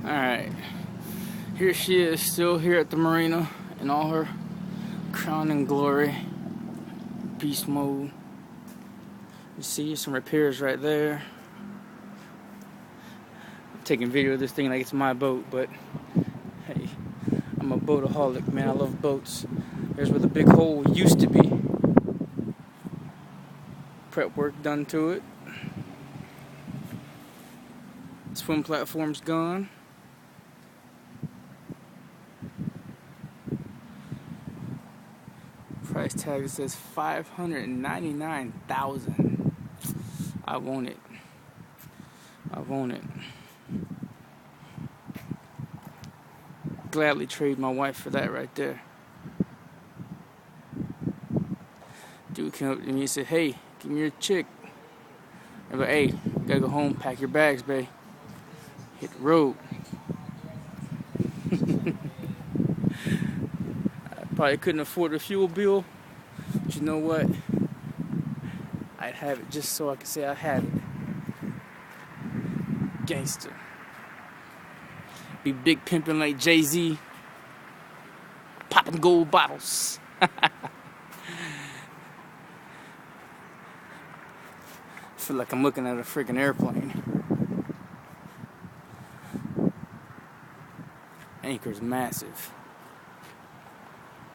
Alright, here she is, still here at the marina in all her crown and glory. Beast mode. You see some repairs right there. I'm taking video of this thing like it's my boat, but hey, I'm a boataholic, man. I love boats. There's where the big hole used to be. Prep work done to it. Swim platform's gone. Price tag says $599,000. I want it. I want it. Gladly trade my wife for that right there. Dude came up to me and said, "Hey, give me your chick." I'm like, "Hey, gotta go home, pack your bags, babe. Hit the road." I probably couldn't afford a fuel bill, but you know what? I'd have it just so I could say I had it. Gangster. Be big pimping like Jay-Z. Popping gold bottles. Feel like I'm looking at a freaking airplane. Anchor's massive.